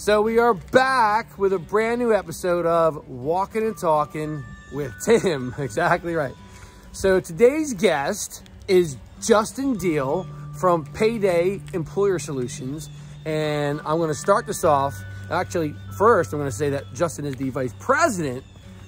So we are back with a brand new episode of Walkin' Talkin' with Tim. Exactly right. So today's guest is Justin Deal from PayDay Employer Solutions. And I'm going to start this off. Actually, first, I'm going to say that Justin is the vice president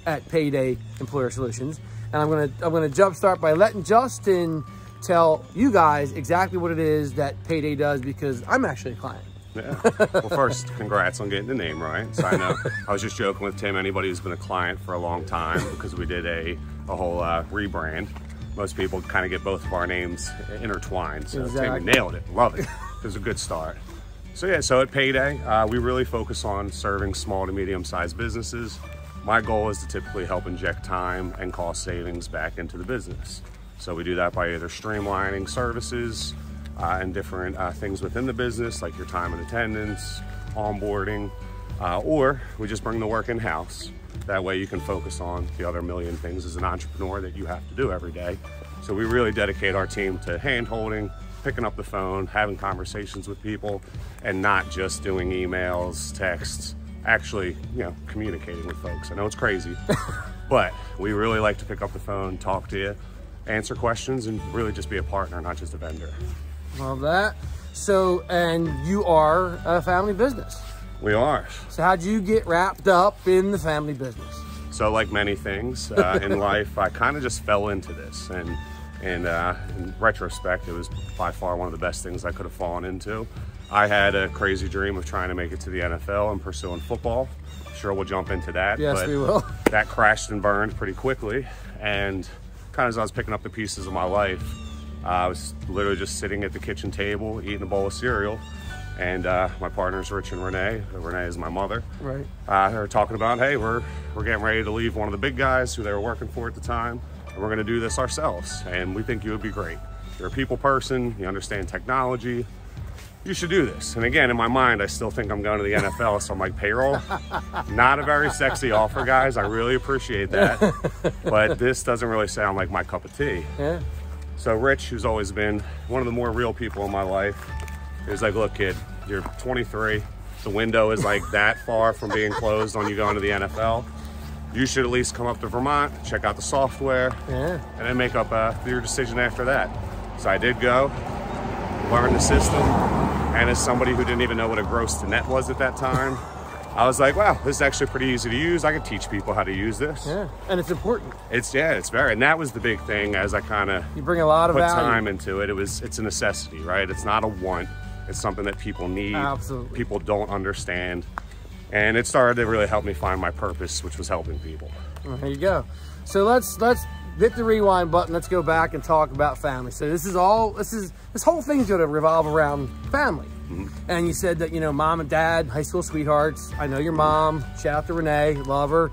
at PayDay Employer Solutions. And I'm going to jumpstart by letting Justin tell you guys exactly what it is that PayDay does, because I'm actually a client. Yeah. Well, first, congrats on getting the name right. So I know I was just joking with Tim. Anybody who's been a client for a long time, because we did a whole rebrand. Most people kind of get both of our names intertwined. So exactly. Tim nailed it. Love it. It was a good start. So yeah, so at PayDay, we really focus on serving small to medium-sized businesses. My goal is to typically help inject time and cost savings back into the business. So we do that by either streamlining services and different things within the business, like your time and attendance, onboarding, or we just bring the work in-house. That way you can focus on the other million things as an entrepreneur that you have to do every day. So we really dedicate our team to hand-holding, picking up the phone, having conversations with people, and not just doing emails, texts, actually, communicating with folks. I know it's crazy, but we really like to pick up the phone, talk to you, answer questions, and really just be a partner, not just a vendor. Love that. So, and you are a family business. We are. So how'd you get wrapped up in the family business? So like many things in life, I kind of just fell into this. And in retrospect, it was by far one of the best things I could have fallen into. I had a crazy dream of trying to make it to the NFL and pursuing football. Sure, we'll jump into that. Yes, but we will. That crashed and burned pretty quickly. And kind of as I was picking up the pieces of my life, I was literally just sitting at the kitchen table, eating a bowl of cereal. And my partners, Rich and Renee. Renee is my mother. Right. They were talking about, hey, we're getting ready to leave one of the big guys who they were working for at the time. And we're going to do this ourselves. And we think you would be great. You're a people person. You understand technology. You should do this. And again, in my mind, I still think I'm going to the NFL. So I'm like, payroll, not a very sexy offer, guys. I really appreciate that. But this doesn't really sound like my cup of tea. Yeah. So Rich, who's always been one of the more real people in my life, is like, look, kid, you're 23. The window is like that far from being closed on you going to the NFL. You should at least come up to Vermont, check out the software, and then make up your decision after that. So I did go, learn the system, and as somebody who didn't even know what a gross to net was at that time, I was like, wow, this is actually pretty easy to use. I could teach people how to use this. Yeah, and it's important. It's very, and that was the big thing as I kind of you bring a lot of put value. Time into it. It's a necessity, right? It's not a want. It's something that people need. Absolutely. People don't understand. And it started to really help me find my purpose, which was helping people. Well, there you go. So let's hit the rewind button. Let's go back and talk about family. So this whole thing's going to revolve around family. Mm-hmm. And you said that, mom and dad, high school sweethearts. I know your mom. Shout out to Renee. Love her.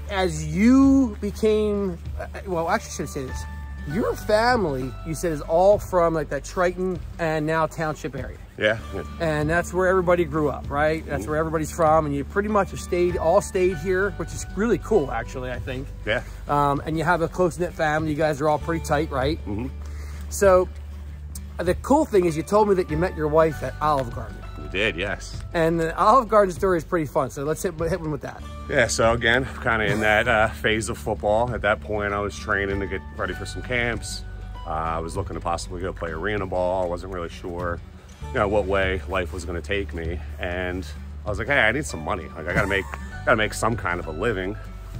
As you became, well, actually I should say this. Your family, you said, is all from like that Triton and now Township area. Yeah. And that's where everybody grew up, right? That's where everybody's from. And you pretty much have all stayed here, which is really cool, actually, I think. Yeah. And you have a close-knit family. You guys are all pretty tight, right? Mm-hmm. So the cool thing is you told me that you met your wife at Olive Garden. We did, yes. And the Olive Garden story is pretty fun. So let's hit one with that. Yeah, so again, kind of in that phase of football. At that point, I was training to get ready for some camps. I was looking to possibly go play arena ball. I wasn't really sure, what way life was going to take me. And I was like, hey, I need some money. Like, I gotta make some kind of a living.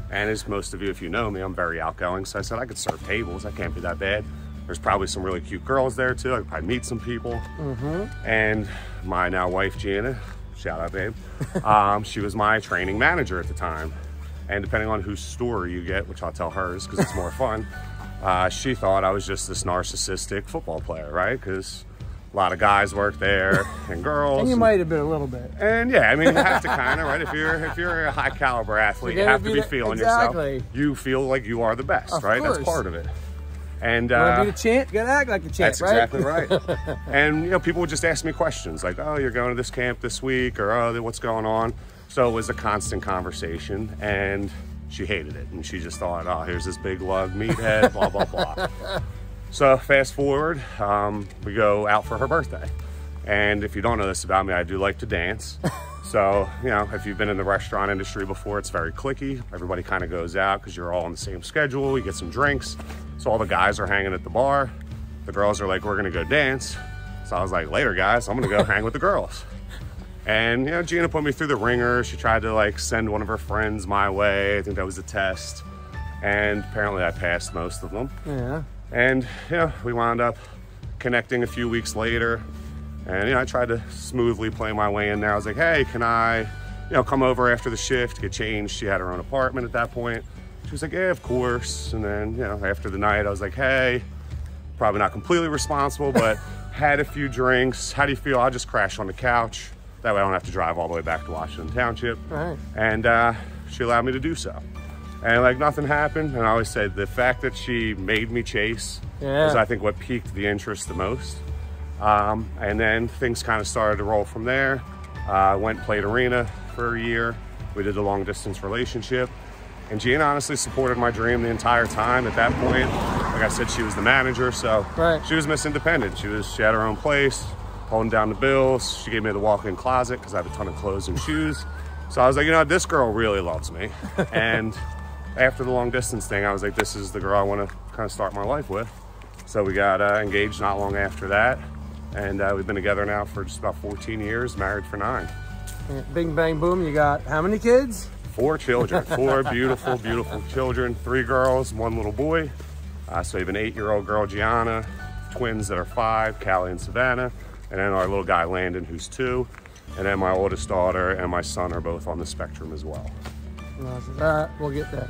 And as most of you, if you know me, I'm very outgoing. So I said I could serve tables. That can't be that bad. There's probably some really cute girls there too. I could probably meet some people. Mm-hmm. And my now wife, Gina, shout out, babe. She was my training manager at the time. And depending on whose story you get, which I'll tell hers because it's more fun, she thought I was just this narcissistic football player, right? Because a lot of guys work there and girls. And you might have been a little bit. And yeah, I mean, you have to kind of, right? If you're a high caliber athlete, you have to be feeling yourself. You feel like you are the best, right? That's part of it. And you want to be the champ? You gotta act like a champ, that's exactly right. And people would just ask me questions like, "Oh, you're going to this camp this week," or "Oh, what's going on?" So it was a constant conversation, and she hated it, and she just thought, "Oh, here's this big lug meathead, blah blah blah." So fast forward, we go out for her birthday. And if you don't know this about me, I do like to dance. So, you know, if you've been in the restaurant industry before, it's very cliquey. Everybody kind of goes out because you're all on the same schedule. You get some drinks. So all the guys are hanging at the bar. The girls are like, we're gonna go dance. So I was like, later guys, I'm gonna go hang with the girls. And, you know, Gina put me through the ringer. She tried to like send one of her friends my way. I think that was a test. And apparently I passed most of them. Yeah. And, you know, we wound up connecting a few weeks later. And, you know, I tried to smoothly play my way in there. I was like, hey, can I, you know, come over after the shift, get changed? She had her own apartment at that point. She was like, yeah, of course. And then, you know, after the night, I was like, hey, probably not completely responsible, but had a few drinks. How do you feel? I'll just crash on the couch. That way I don't have to drive all the way back to Washington Township. Right. And she allowed me to do so. And like nothing happened. And I always said the fact that she made me chase was, I think, what piqued the interest the most. And then things kind of started to roll from there. I went and played arena for a year. We did a long distance relationship. And Gina honestly supported my dream the entire time. At that point, like I said, she was the manager, so she was Miss Independent. She had her own place, holding down the bills. She gave me the walk-in closet because I have a ton of clothes and shoes. So I was like, you know, this girl really loves me. And after the long distance thing, I was like, this is the girl I want to kind of start my life with. So we got engaged not long after that. And we've been together now for just about 14 years, married for 9. Bing, bang, boom. You got how many kids? 4 children, 4 beautiful, beautiful children, 3 girls, 1 little boy. So we have an 8-year-old girl, Gianna, twins that are 5, Callie and Savannah, and then our little guy, Landon, who's 2. And then my oldest daughter and my son are both on the spectrum as well. We'll get there.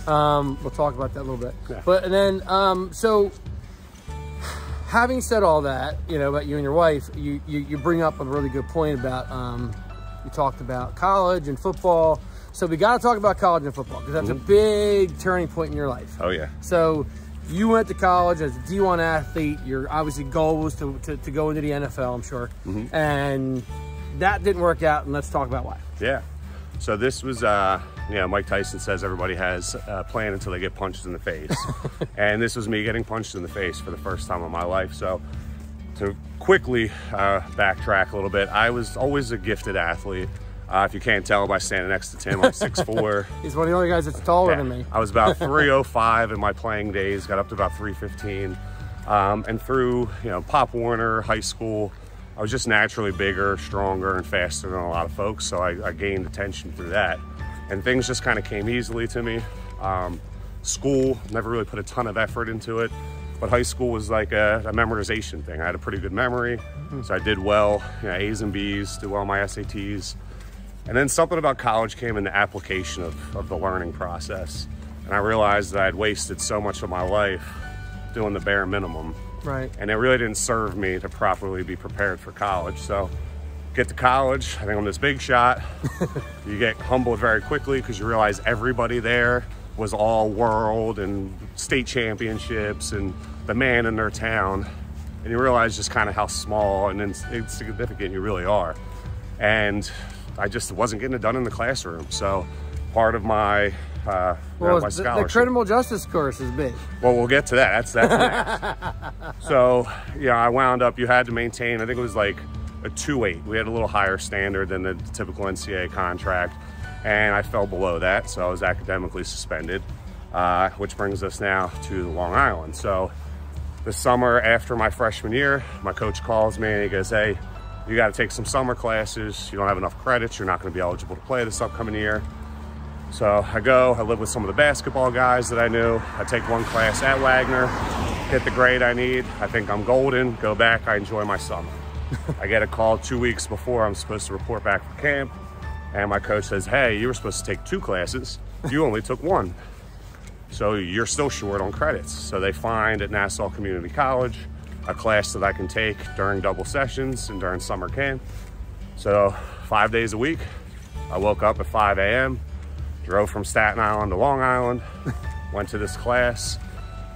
We'll talk about that a little bit. Yeah. But and then, so having said all that, you know, about you and your wife, you bring up a really good point about, you talked about college and football. So we got to talk about college and football because that's a big turning point in your life. Oh yeah. So you went to college as a D1 athlete. Your obviously goal was to go into the NFL, I'm sure. And that didn't work out, and let's talk about why. Yeah. So this was, you know, Mike Tyson says everybody has a plan until they get punched in the face. And this was me getting punched in the face for the first time in my life. So to quickly backtrack a little bit, I was always a gifted athlete. If you can't tell by standing next to Tim, I'm 6'4". He's one of the only guys that's taller than me. I was about 305 in my playing days, got up to about 315. And through, you know, Pop Warner, high school, I was just naturally bigger, stronger, and faster than a lot of folks. So I gained attention through that. And things just kind of came easily to me. School, never really put a ton of effort into it. But high school was like a memorization thing. I had a pretty good memory, so I did well, you know, A's and B's, did well on my SATs. And then something about college came in the application of the learning process. And I realized that I had wasted so much of my life doing the bare minimum. Right. And it really didn't serve me to properly be prepared for college. So get to college, I think I'm this big shot. You get humbled very quickly because you realize everybody there was all world and state championships and the man in their town. And you realize just kind of how small and insignificant you really are. And I just wasn't getting it done in the classroom. So part of my, my scholarship. The criminal justice course is big. Well, we'll get to that. That's next. So, yeah, I wound up, you had to maintain, I think it was like a 2.8. We had a little higher standard than the typical NCAA contract. And I fell below that, so I was academically suspended, which brings us now to Long Island. So the summer after my freshman year, my coach calls me and he goes, hey, you got to take some summer classes. You don't have enough credits. You're not going to be eligible to play this upcoming year. So I go, I live with some of the basketball guys that I knew. I take 1 class at Wagner, get the grade I need. I think I'm golden, go back, I enjoy my summer. I get a call 2 weeks before I'm supposed to report back from camp. And my coach says, hey, you were supposed to take 2 classes. You only took 1. So you're still short on credits. So they find at Nassau Community College a class that I can take during double sessions and during summer camp. So 5 days a week, I woke up at 5 a.m., drove from Staten Island to Long Island, went to this class.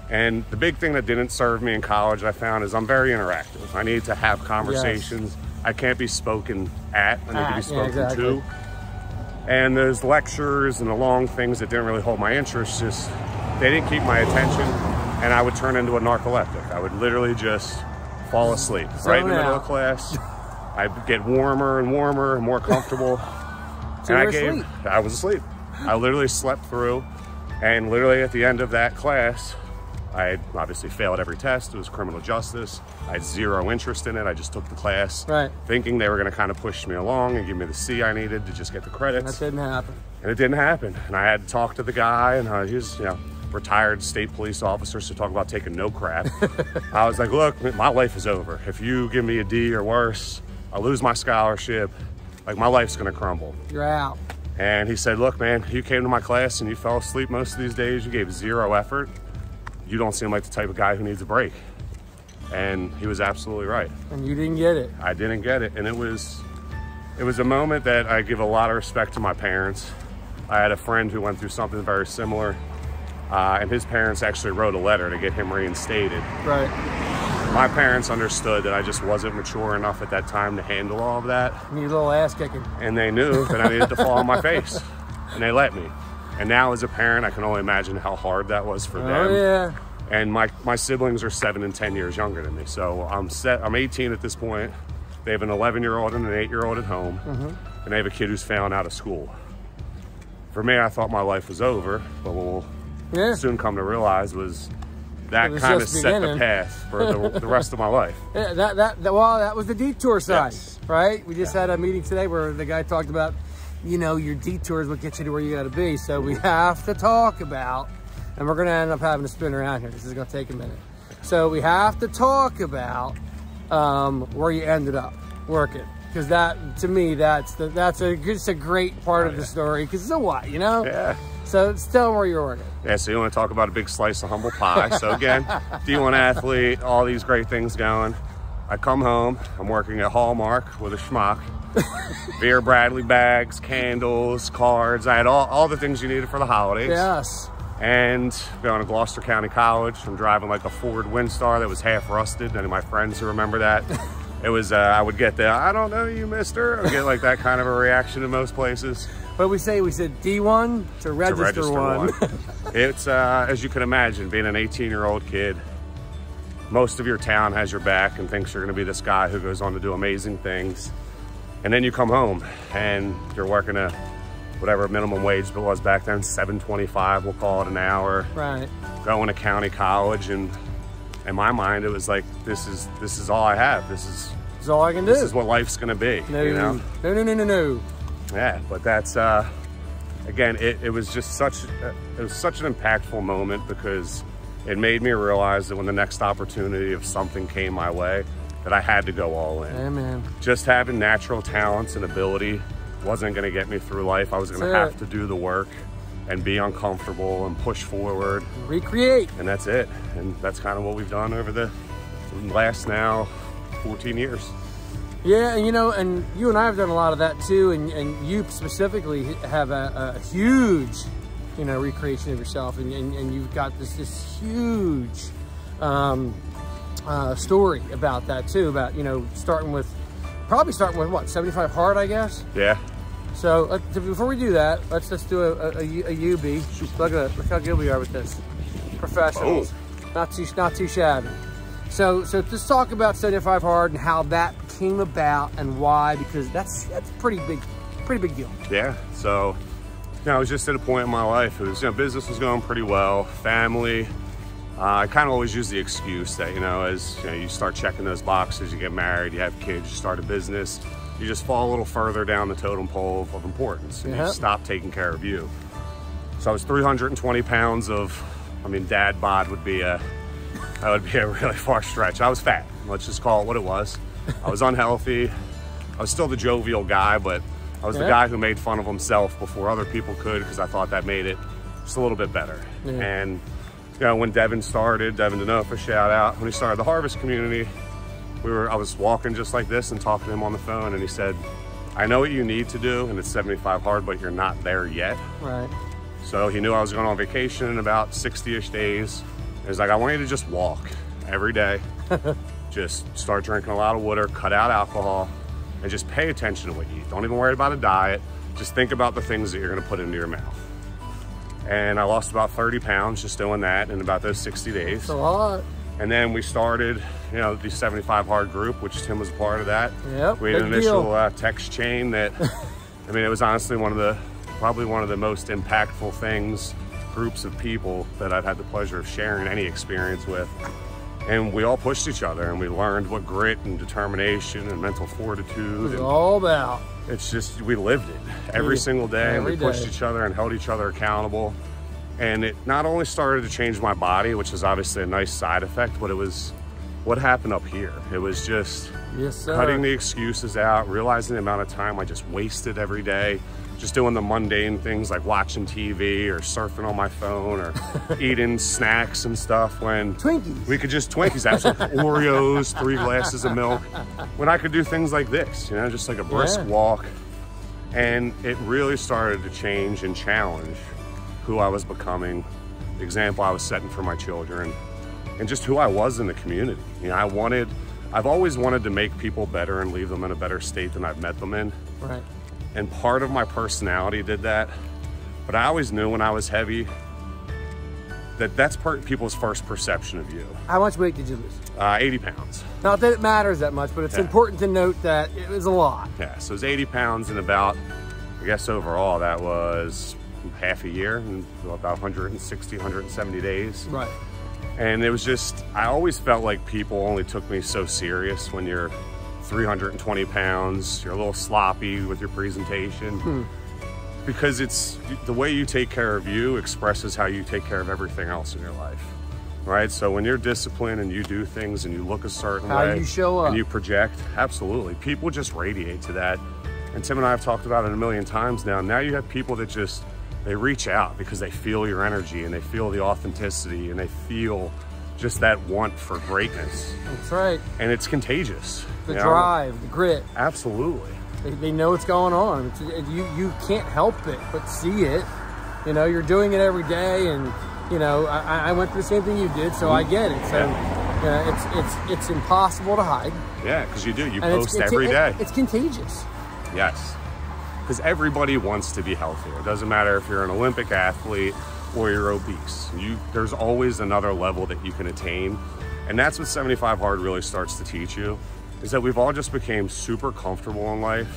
And the big thing that didn't serve me in college, I found, is I'm very interactive. I need to have conversations. Yes. I can't be spoken at, I need to be spoken to. And those lectures and the long things that didn't really hold my interest, just, they didn't keep my attention, and I would turn into a narcoleptic. I would literally just fall asleep right in the middle of class. I'd get warmer and warmer and more comfortable. So I was asleep. I literally slept through, and literally at the end of that class, I had obviously failed every test. It was criminal justice. I had zero interest in it. I just took the class, thinking they were going to kind of push me along and give me the C I needed to just get the credits. That didn't happen. And it didn't happen. And I had to talk to the guy, and he was, retired state police officer, so talk about taking no crap. I was like, look, my life is over. If you give me a D or worse, I'll lose my scholarship. Like, my life's going to crumble. You're out. And he said, look, man, you came to my class and you fell asleep most of these days. You gave zero effort. You don't seem like the type of guy who needs a break. And he was absolutely right. And you didn't get it. I didn't get it. And it was a moment that I give a lot of respect to my parents. I had a friend who went through something very similar, and his parents actually wrote a letter to get him reinstated. Right. My parents understood that I just wasn't mature enough at that time to handle all of that. You need a little ass kicking. And they knew that I needed to fall on my face, and they let me. And now as a parent, I can only imagine how hard that was for them. Oh, yeah. And my siblings are 7 and 10 years younger than me. So I'm 18 at this point. They have an 11-year-old and an 8-year-old at home. And they have a kid who's failing out of school. For me, I thought my life was over, but what we'll soon come to realize was that kind of set the path for the rest of my life. Yeah, that was the detour side, right? We just had a meeting today where the guy talked about, your detour is what gets you to where you got to be. So we have to talk about, and we're going to end up having to spin around here. This is going to take a minute. So we have to talk about where you ended up working. Because that, to me, that's a great part of the story. Because so what, Yeah. So tell them where you're working. Yeah, so you want to talk about a big slice of humble pie. So again, D1 athlete, all these great things going. I come home, I'm working at Hallmark with a schmuck. Beer Bradley bags, candles, cards. I had all the things you needed for the holidays. Yes. And going to Gloucester County College. I'm driving like a Ford Windstar that was half rusted. Any of my friends who remember that. It was, I would get the, I don't know you, mister. I would get like that kind of a reaction in most places. But we said D1 to register one. It's, as you can imagine, being an 18-year-old kid, most of your town has your back and thinks you're going to be this guy who goes on to do amazing things. And then you come home and you're working a, whatever minimum wage was back then, $7.25, we'll call it an hour. Right. Going to county college, and in my mind, it was like, this is all I have. This is all I can do. This is what life's going to be. No. No. Yeah, but that's, again, it was just such an impactful moment because it made me realize that when the next opportunity of something came my way, that I had to go all in. Amen. Just having natural talents and ability wasn't going to get me through life. I was going to have to do the work and be uncomfortable and push forward. Recreate. And that's it. And that's kind of what we've done over the last now 14 years. Yeah, and and you and I have done a lot of that too, and you specifically have a huge, recreation of yourself, and you've got this huge story about that too, about, starting with what, 75 hard, I guess? Yeah. So before we do that, let's do a UB. Look how good we are with this. Professionals. Oh. Not too shabby. So let's talk about 75 hard and how that came about and why, because that's a pretty big deal. Yeah. So, I was just at a point in my life. It was, business was going pretty well, family. I kind of always use the excuse that, as you start checking those boxes, you get married, you have kids, you start a business, you just fall a little further down the totem pole of importance, and you stop taking care of you. So I was 320 pounds of, dad bod would be a really far stretch. I was fat. Let's just call it what it was. I was unhealthy. I was still the jovial guy, but I was the guy who made fun of himself before other people could, because I thought that made it just a little bit better. Yeah. And when Devin started, Devin Denofa, shout out, when he started the Harvest Community, I was walking just like this and talking to him on the phone, and he said, I know what you need to do, and it's 75 hard, but you're not there yet. Right. So he knew I was going on vacation in about 60-ish days. He was like, I want you to just walk every day. Just start drinking a lot of water, cut out alcohol, and just pay attention to what you eat. Don't even worry about a diet. Just think about the things that you're going to put into your mouth. And I lost about 30 pounds just doing that in about those 60 days. That's a lot. And then we started, you know, the 75 Hard group, which Tim was a part of that. Yep, we had an initial text chain that, I mean, it was honestly probably one of the most impactful things, groups of people that I've had the pleasure of sharing any experience with. And we all pushed each other, and we learned what grit and determination and mental fortitude. It's all about. It's just, we lived it every single day, and we pushed each other and held each other accountable. And it not only started to change my body, which is obviously a nice side effect, but it was what happened up here. It was just cutting the excuses out, realizing the amount of time I just wasted every day, just doing the mundane things like watching TV or surfing on my phone or eating snacks and stuff, when Twinkies. We could just Twinkies, absolutely, Oreos, 3 glasses of milk, when I could do things like this, you know, just like a brisk walk. And it really started to change and challenge who I was becoming, the example I was setting for my children, and just who I was in the community. You know, I've always wanted to make people better and leave them in a better state than I've met them in. Right. And part of my personality did that, but I always knew when I was heavy that that's people's first perception of you. How much weight did you lose? 80 pounds. Not that it matters that much, but it's important to note that it was a lot. Yeah, so it was 80 pounds in about, I guess overall that was half a year, and about 160, 170 days. Right. And it was just, I always felt like people only took me so serious when you're 320 pounds, you're a little sloppy with your presentation, because it's the way you take care of you expresses how you take care of everything else in your life, right? So when you're disciplined and you do things and you look a certain way, how you show up and you project, absolutely, people just radiate to that. And Tim and I have talked about it a million times now. Now you have people that just, they reach out because they feel your energy and they feel the authenticity and they feel just that want for greatness. That's right. And it's contagious. The drive, the grit. Absolutely. They know what's going on. You can't help it but see it. You know, you're doing it every day, and you know, I went through the same thing you did, so I get it. So it's impossible to hide. Yeah, because you do. You post every day. It's contagious. Yes. Because everybody wants to be healthier. It doesn't matter if you're an Olympic athlete or you're obese. There's always another level that you can attain. And that's what 75 Hard really starts to teach you, is that we've all just became super comfortable in life.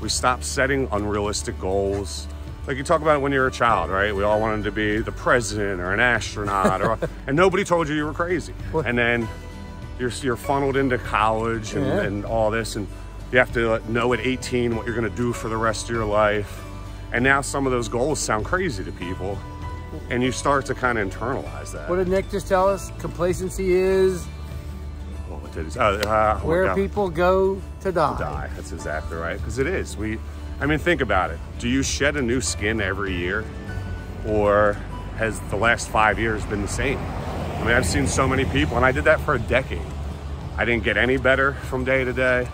We stopped setting unrealistic goals. Like you talk about it when you're a child, right? We all wanted to be the president or an astronaut, and nobody told you were crazy. And then you're funneled into college and all this, and you have to know at 18 what you're gonna do for the rest of your life. And now some of those goals sound crazy to people, and you start to kind of internalize that. What did Nick just tell us? Complacency is where people go to die. That's exactly right, because it is. I mean, think about it. Do you shed a new skin every year, or has the last 5 years been the same? I mean, I've seen so many people, and I did that for a decade. I didn't get any better from day to day.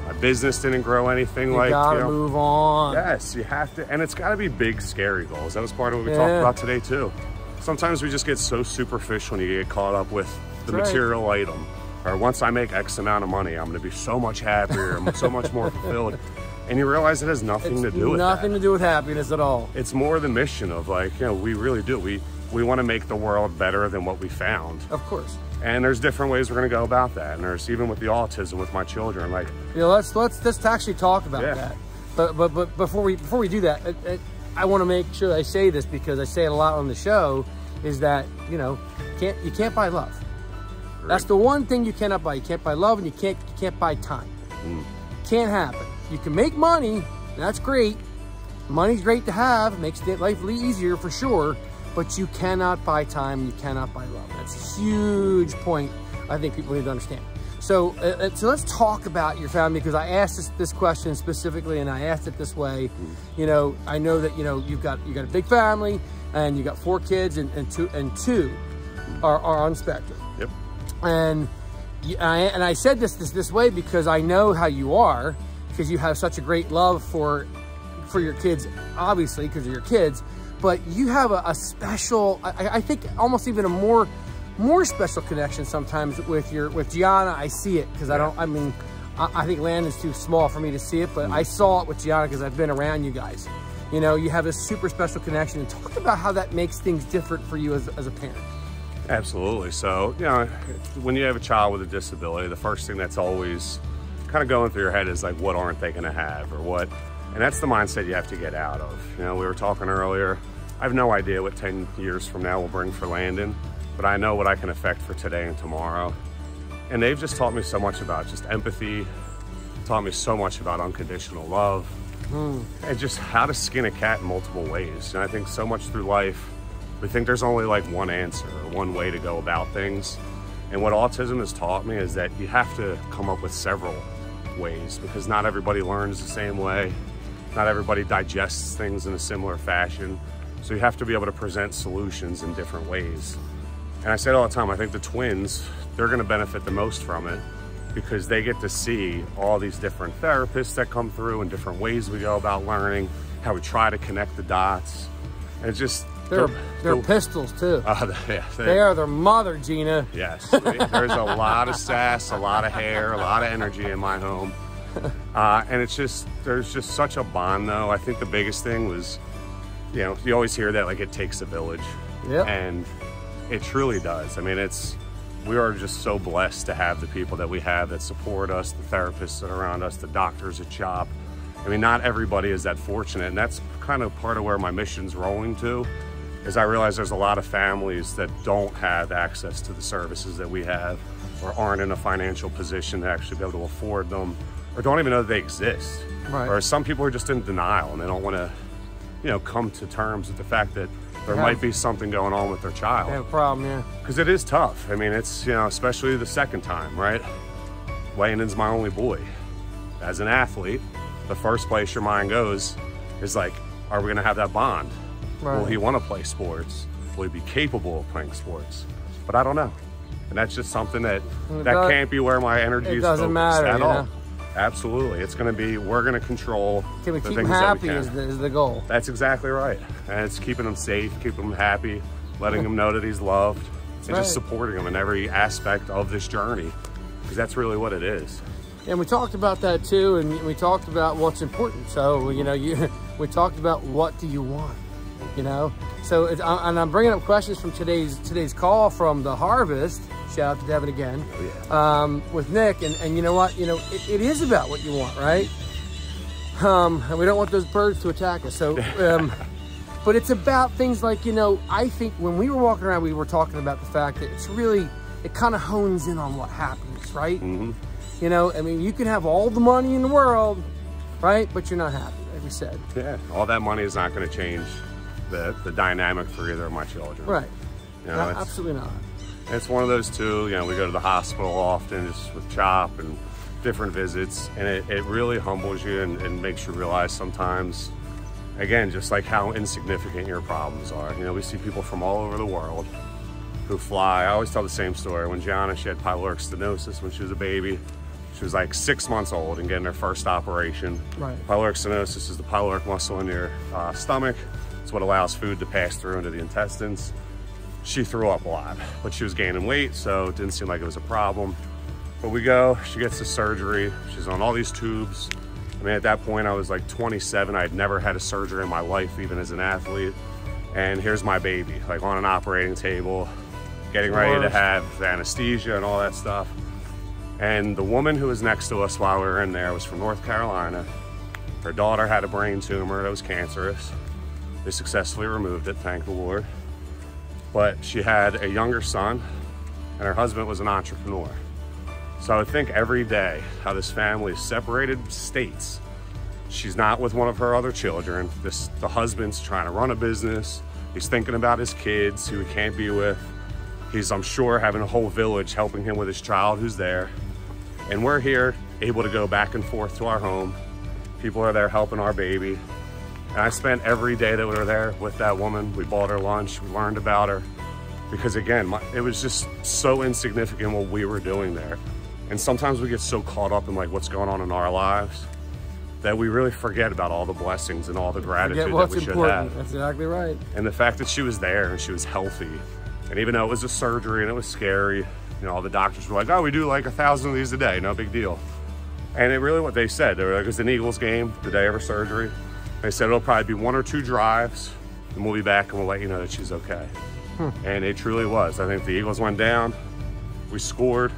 My business didn't grow anything you gotta move on. Yes, you have to, and it's gotta be big, scary goals. That was part of what we talked about today too. Sometimes we just get so superficial and you get caught up with the material item. Or once I make X amount of money, I'm gonna be so much happier, I'm so much more fulfilled. And you realize it has nothing to do with that. Nothing to do with happiness at all. It's more the mission of, like, you know, we really do. We wanna make the world better than what we found. Of course. And there's different ways we're gonna go about that. And there's, even with the autism with my children, like, you know, let's actually talk about that. But before we do that, I want to make sure I say this, because I say it a lot on the show, is that, you know, you can't buy love. Right. That's the one thing you cannot buy. You can't buy love, and you can't buy time. Can't happen. You can make money, and that's great. Money's great to have, makes life easier for sure. But you cannot buy time, you cannot buy love. That's a huge point I think people need to understand. So let's talk about your family, because I asked this question specifically, and I asked it this way. You know, I know that, you know, you've got a big family, and you got 4 kids, and two are on spectrum. Yep. And I said this way because I know how you are, because you have such a great love for your kids, obviously, because of your kids. But you have a special, I think almost even a more special connection sometimes with Gianna. I see it, because I think Landon's too small for me to see it, but I saw it with Gianna because I've been around you guys. You know, you have a super special connection. And talk about how that makes things different for you as a parent. Absolutely. So, you know, when you have a child with a disability, the first thing that's always kind of going through your head is like, what aren't they going to have, or what? And that's the mindset you have to get out of. You know, we were talking earlier, I have no idea what 10 years from now will bring for Landon, but I know what I can affect for today and tomorrow. And they've just taught me so much about just empathy, taught me so much about unconditional love, and just how to skin a cat in multiple ways. And I think so much through life, we think there's only like one answer or one way to go about things. And what autism has taught me is that you have to come up with several ways, because not everybody learns the same way. Not everybody digests things in a similar fashion. So you have to be able to present solutions in different ways. And I say it all the time, I think the twins, they're gonna benefit the most from it, because they get to see all these different therapists that come through and different ways we go about learning, how we try to connect the dots. And it's just, they're pistols too. Yeah, they are their mother, Gina. Yes, there's a lot of sass, a lot of hair, a lot of energy in my home. And it's just, there's just such a bond though. I think the biggest thing was, you know, you always hear that like it takes a village. Yeah. And it truly does. I mean, we are just so blessed to have the people that we have that support us, the therapists that are around us, the doctors at shop. I mean, not everybody is that fortunate, and that's kind of part of where my mission's rolling to, is I realize there's a lot of families that don't have access to the services that we have, or aren't in a financial position to actually be able to afford them, or don't even know that they exist. Right. Or some people are just in denial and they don't want to, you know, come to terms with the fact that there might be something going on with their child. They have a problem, yeah. Because it is tough. I mean, it's, you know, especially the second time, right? Landon's my only boy. As an athlete, the first place your mind goes is like, are we going to have that bond? Right. Will he want to play sports? Will he be capable of playing sports? But I don't know. And that's just something that can't be where my energy is focused at all. Absolutely. It's going to be, we're going to control Can we the keep things them that we happy can. is the goal. That's exactly right. And it's keeping them safe, keeping them happy, letting them know that he's loved, and just supporting them in every aspect of this journey, because that's really what it is. And we talked about that too, and we talked about what's important. So, you know, we talked about what do you want, you know? So, and I'm bringing up questions from today's call from the Harvest. Shout out to Devin again, with Nick. And you know what? You know, it is about what you want, right? And we don't want those birds to attack us. So, but it's about things like, you know, I think when we were walking around, we were talking about the fact that it's really, it kind of hones in on what happens, right? Mm-hmm. You know, I mean, you can have all the money in the world, right? But you're not happy, like we said. Yeah, all that money is not going to change the dynamic for either of my children. Right. You know, absolutely not. It's one of those two, you know, we go to the hospital often just with CHOP and different visits, and it really humbles you and makes you realize sometimes, again, just like how insignificant your problems are. You know, we see people from all over the world who fly. I always tell the same story. When Gianna, she had pyloric stenosis when she was a baby. She was like 6 months old and getting her first operation. Right. Pyloric stenosis is the pyloric muscle in your stomach. It's what allows food to pass through into the intestines. She threw up a lot, but she was gaining weight, so it didn't seem like it was a problem. But we go, she gets the surgery. She's on all these tubes. I mean, at that point, I was like 27. I had never had a surgery in my life, even as an athlete. And here's my baby, like on an operating table, getting ready to have anesthesia and all that stuff. And the woman who was next to us while we were in there was from North Carolina. Her daughter had a brain tumor that was cancerous. They successfully removed it, thank the Lord. But she had a younger son, and her husband was an entrepreneur. So I would think every day how this family is separated states. She's not with one of her other children. The husband's trying to run a business. He's thinking about his kids who he can't be with. He's, I'm sure, having a whole village helping him with his child who's there. And we're here able to go back and forth to our home. People are there helping our baby. And I spent every day that we were there with that woman. We bought her lunch, we learned about her. Because again, it was just so insignificant what we were doing there. And sometimes we get so caught up in like what's going on in our lives that we really forget about all the blessings and all the gratitude that we should have. That's exactly right. And the fact that she was there and she was healthy. And even though it was a surgery and it was scary, you know, all the doctors were like, oh, we do like 1,000 of these a day, no big deal. And it really, what they said, they were like, it was an Eagles game the day of her surgery. They said it'll probably be 1 or 2 drives and we'll be back and we'll let you know that she's okay. And it truly was. I think the Eagles went down, we scored.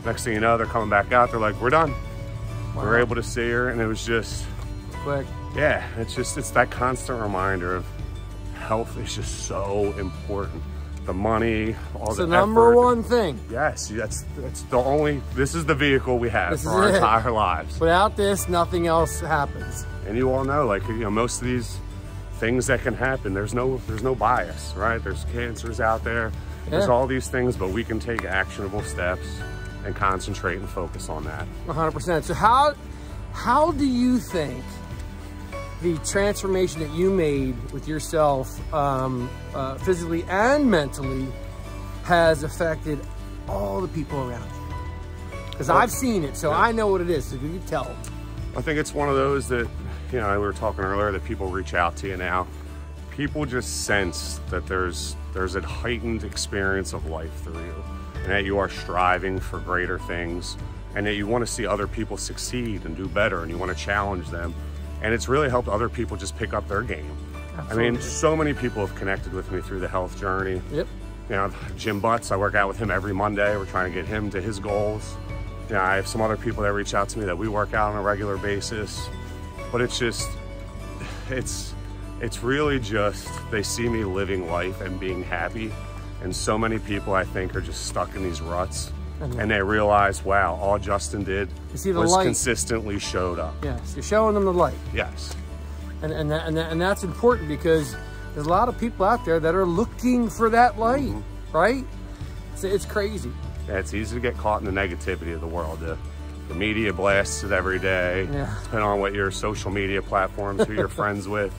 Next thing you know, they're coming back out. They're like, we're done. Wow. We were able to see her, and it was just quick. Yeah, it's that constant reminder of health is just so important. The money, all the number one thing. Yes, that's the only, this is the vehicle we have for our entire lives. Without this, nothing else happens. And you all know, like, you know, most of these things that can happen, there's no bias, right? There's cancers out there, there's all these things, but we can take actionable steps and concentrate and focus on that. 100%. So how do you think the transformation that you made with yourself physically and mentally has affected all the people around you? Because I've seen it, so I know what it is. So you tell them. I think it's one of those that, you know, we were talking earlier, that people reach out to you now. People just sense that there's a heightened experience of life through you, and that you are striving for greater things, and that you want to see other people succeed and do better, and you want to challenge them. And it's really helped other people just pick up their game. Absolutely. I mean, so many people have connected with me through the health journey. Yep. You know, Jim Butts, I work out with him every Monday. We're trying to get him to his goals. You know, I have some other people that reach out to me that we work out on a regular basis. But it's just, it's really just, they see me living life and being happy. And so many people, I think, are just stuck in these ruts. And they realize, wow, all Justin did was consistently showed up. Yes, you're showing them the light. Yes. And that's important, because there's a lot of people out there that are looking for that light, right? It's crazy. Yeah, it's easy to get caught in the negativity of the world. The media blasts it every day, depending on what your social media platforms, who you're friends with.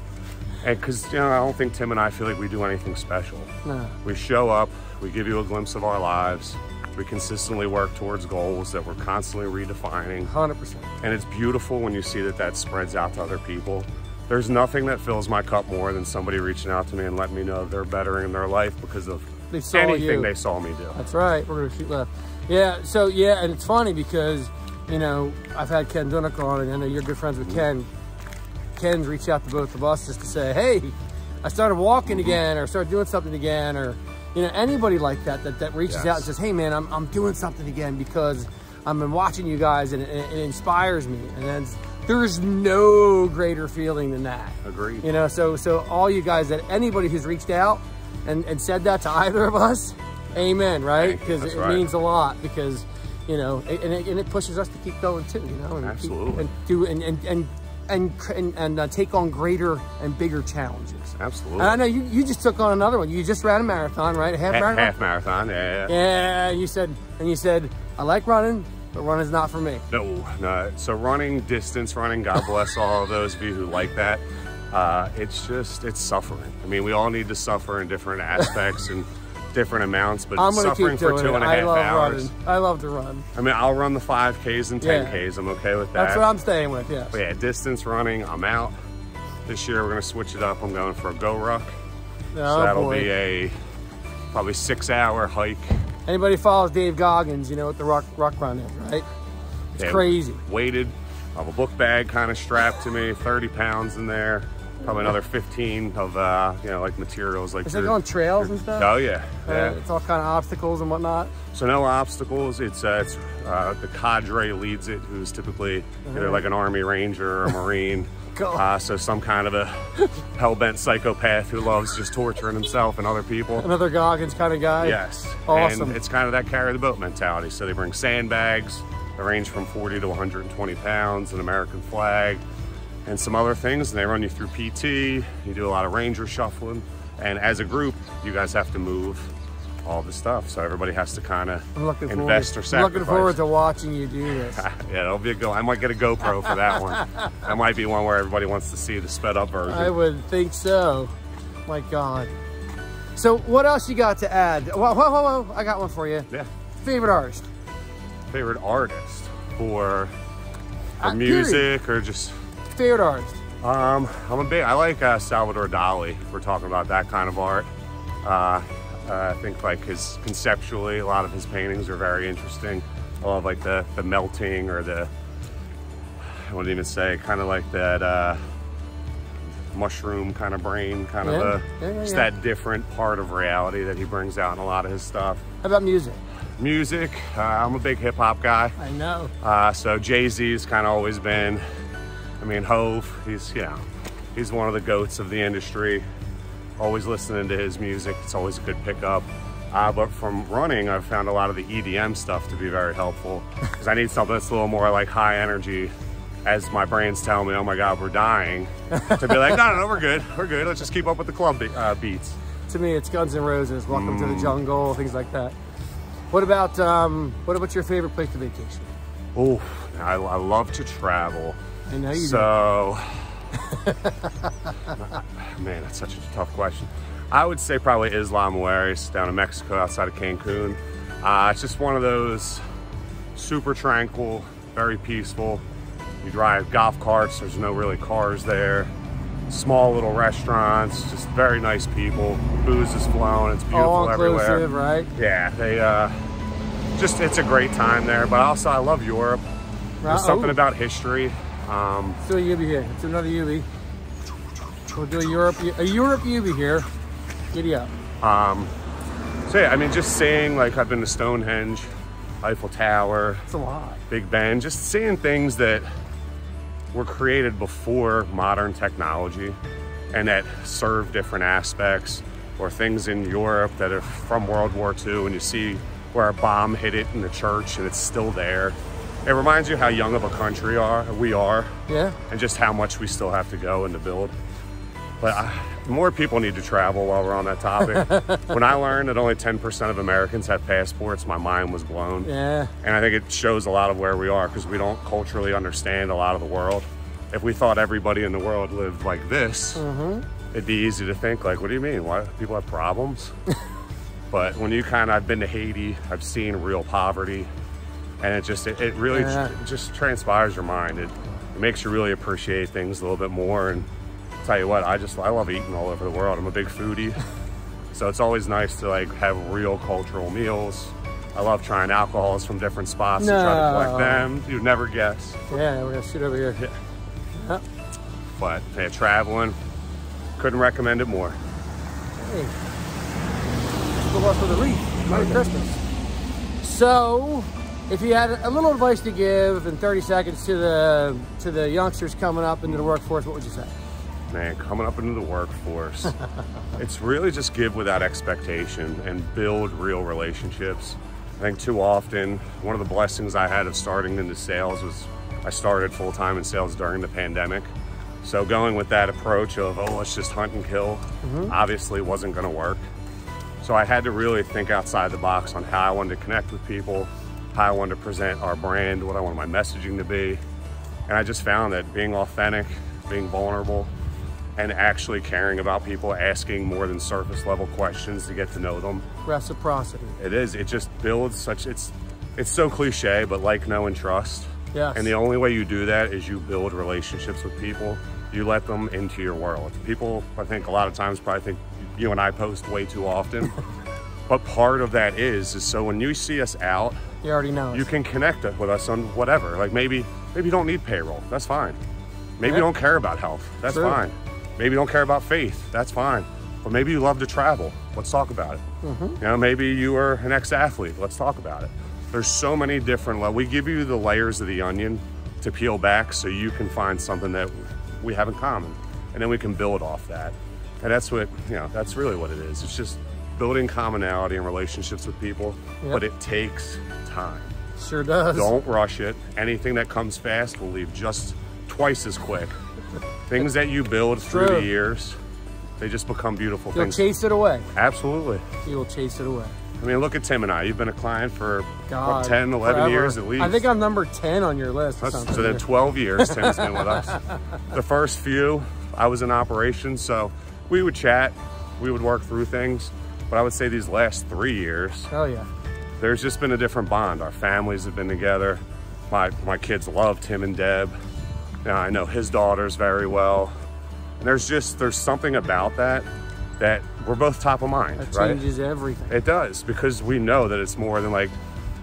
And because, you know, I don't think Tim and I feel like we do anything special. No. We show up, we give you a glimpse of our lives. We consistently work towards goals that we're constantly redefining. 100%. And it's beautiful when you see that spreads out to other people. There's nothing that fills my cup more than somebody reaching out to me and letting me know they're bettering their life because of anything they saw me do. That's right. We're gonna shoot left. Yeah. So yeah, and it's funny because, you know, I've had Ken Dunick on, and I know you're good friends with Ken. Ken's reached out to both of us just to say, hey, I started walking again, or started doing something again, or, you know, anybody like that reaches out and says, hey man, I'm doing something again because I've been watching you guys, and it inspires me. And then there's no greater feeling than that. Agreed. You know, so all you guys, that anybody who's reached out and said that to either of us, amen, right? Because it means a lot, because, you know, and it pushes us to keep going too, you know, and absolutely. And take on greater and bigger challenges. Absolutely. And I know you just took on another one. You just ran a marathon, right? A half marathon? Half marathon, yeah. Yeah, you said, I like running, but running's not for me. No. So running, distance running, God bless all of those of you who like that. It's suffering. I mean, we all need to suffer in different aspects and different amounts, but suffering for 2.5 hours. I love to run. I mean, I'll run the 5Ks and 10Ks. I'm okay with that. That's what I'm staying with, yes. But yeah, distance running, I'm out. This year, we're going to switch it up. I'm going for a Go Ruck. So that'll be a probably 6-hour hike. Anybody follows Dave Goggins, you know what the ruck run is, right? It's crazy. Weighted. I have a book bag kind of strapped to me, 30 pounds in there. Probably another 15 of, you know, like materials. Like, is it on trails and stuff? Oh, yeah. It's all kind of obstacles and whatnot? So no obstacles. It's the cadre leads it, who's typically either like an Army Ranger or a Marine. So some kind of a hell-bent psychopath who loves just torturing himself and other people. Another Goggins kind of guy? Yes. Awesome. And it's kind of that carry the boat mentality. So they bring sandbags. They range from 40 to 120 pounds, an American flag, and some other things. And they run you through PT. You do a lot of ranger shuffling. And as a group, you guys have to move all the stuff. So everybody has to kind of invest or sacrifice. I'm looking forward to watching you do this. Yeah, it'll be I might get a GoPro for that one. That might be one where everybody wants to see the sped up version. I would think so. My God. So what else you got to add? Whoa, I got one for you. Yeah. Favorite artist? Favorite artist for music or just? Favorite artist? I like Salvador Dali. If we're talking about that kind of art. I think like conceptually, a lot of his paintings are very interesting. I love like the melting, or I wouldn't even say, kind of like that mushroom kind of brain, kind of just that different part of reality that he brings out in a lot of his stuff. How about music? Music, I'm a big hip hop guy. I know. So Jay-Z's kind of always been, I mean, Hove, he's one of the goats of the industry. Always listening to his music, it's always a good pickup. But from running, I've found a lot of the EDM stuff to be very helpful because I need something that's a little more like high energy as my brain's telling me, oh my God, we're dying, to be like, no, we're good. Let's just keep up with the club beats. To me, it's Guns N' Roses, Welcome to the Jungle, things like that. What about your favorite place to vacation? Oh, I love to travel. I know you do. So, man, that's such a tough question. I would say probably Isla Mujeres down in Mexico outside of Cancun. It's just one of those super tranquil, very peaceful. You drive golf carts, there's no really cars there. Small little restaurants, just very nice people. Booze is flowing, it's beautiful all everywhere. Inclusive, right? Yeah, it's a great time there. But also I love Europe. There's something about history. Still a Ubi here, it's another Ubi. We'll do a Europe Ubi here. Giddy up. So yeah, I mean, just seeing, like, I've been to Stonehenge, Eiffel Tower. It's a lot. Big Ben, just seeing things that were created before modern technology and that serve different aspects, or things in Europe that are from World War II and you see where a bomb hit it in the church and it's still there. It reminds you how young of a country we are. Yeah. And just how much we still have to go and to build. But more people need to travel while we're on that topic. When I learned that only 10% of Americans have passports, my mind was blown. Yeah. And I think it shows a lot of where we are because we don't culturally understand a lot of the world. If we thought everybody in the world lived like this, it'd be easy to think like, what do you mean? Why people have problems? But when you I've been to Haiti, I've seen real poverty, and it really just transpires your mind. It makes you really appreciate things a little bit more. And tell you what, I love eating all over the world. I'm a big foodie. So it's always nice to like have real cultural meals. I love trying alcohols from different spots and try to collect them. You'd never guess. Yeah, we're gonna shoot over here. Yeah. But yeah, traveling, couldn't recommend it more. Hey, good luck for the wreath. Merry Christmas. So, if you had a little advice to give in 30 seconds to the youngsters coming up into the workforce, what would you say? Man, coming up into the workforce, it's really just give without expectation and build real relationships. I think too often, one of the blessings I had of starting into sales was I started full-time in sales during the pandemic. So going with that approach of, oh, let's just hunt and kill, obviously wasn't gonna work. So I had to really think outside the box on how I wanted to connect with people, how I wanted to present our brand, what I wanted my messaging to be. And I just found that being authentic, being vulnerable, and actually caring about people, asking more than surface level questions to get to know them. Reciprocity. It is, it just builds such, it's so cliche, but like, know, and trust. Yes. And the only way you do that is you build relationships with people. You let them into your world. People, I think a lot of times probably think you and I post way too often. But part of that is so when you see us out, you already know you can connect with us on whatever. Like maybe you don't need payroll, that's fine. Maybe you don't care about health, that's fine. Maybe you don't care about faith, that's fine. But maybe you love to travel, let's talk about it. You know, maybe you are an ex-athlete, let's talk about it. There's so many different, we give you the layers of the onion to peel back so you can find something that we have in common. And then we can build off that. And that's what, that's really what it is. It's just building commonality and relationships with people, but it takes time. Sure does. Don't rush it. Anything that comes fast will leave just twice as quick. Things that you build through the years, they just become beautiful things. You'll chase it away. Absolutely. You will chase it away. I mean, look at Tim and I. You've been a client for what, 10, 11 forever. Years at least. I think I'm number 10 on your list. So then 12 years Tim's been with us. The first few, I was in operations, so we would chat, we would work through things. But I would say these last 3 years, there's just been a different bond. Our families have been together. My kids love Tim and Deb. Now, I know his daughters very well. And there's something about that we're both top of mind, that right? changes everything. It does, because we know that it's more than like,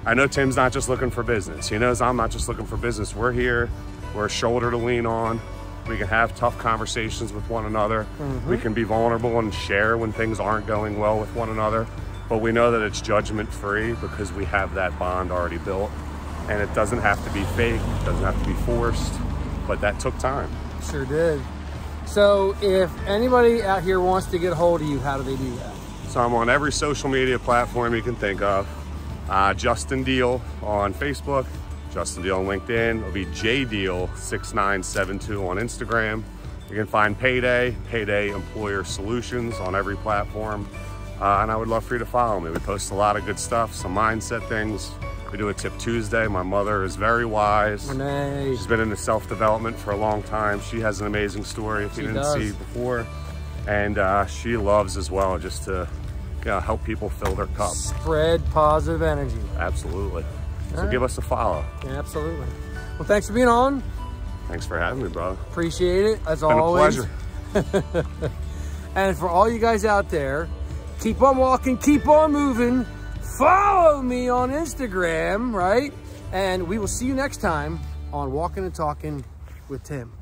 I know Tim's not just looking for business. He knows I'm not just looking for business. We're here, we're a shoulder to lean on. We can have tough conversations with one another. We can be vulnerable and share when things aren't going well with one another. But we know that it's judgment free because we have that bond already built. And it doesn't have to be fake, it doesn't have to be forced, but that took time. Sure did. So if anybody out here wants to get a hold of you, how do they do that? So I'm on every social media platform you can think of. Justin Deal on Facebook, Justin Deal on LinkedIn. It'll be JDeal6972 on Instagram. You can find PayDay Employer Solutions on every platform. And I would love for you to follow me. We post a lot of good stuff, some mindset things. We do a Tip Tuesday. My mother is very wise. Nice. She's been into self-development for a long time. She has an amazing story if you didn't see before. And she loves as well just to help people fill their cup. Spread positive energy. Absolutely. So give us a follow. Yeah, absolutely. Well, thanks for being on. Thanks for having me, brother. Appreciate it, as always. Been a pleasure. And for all you guys out there, keep on walking, keep on moving. Follow me on Instagram, right? And we will see you next time on Walkin' and Talkin' with Tim.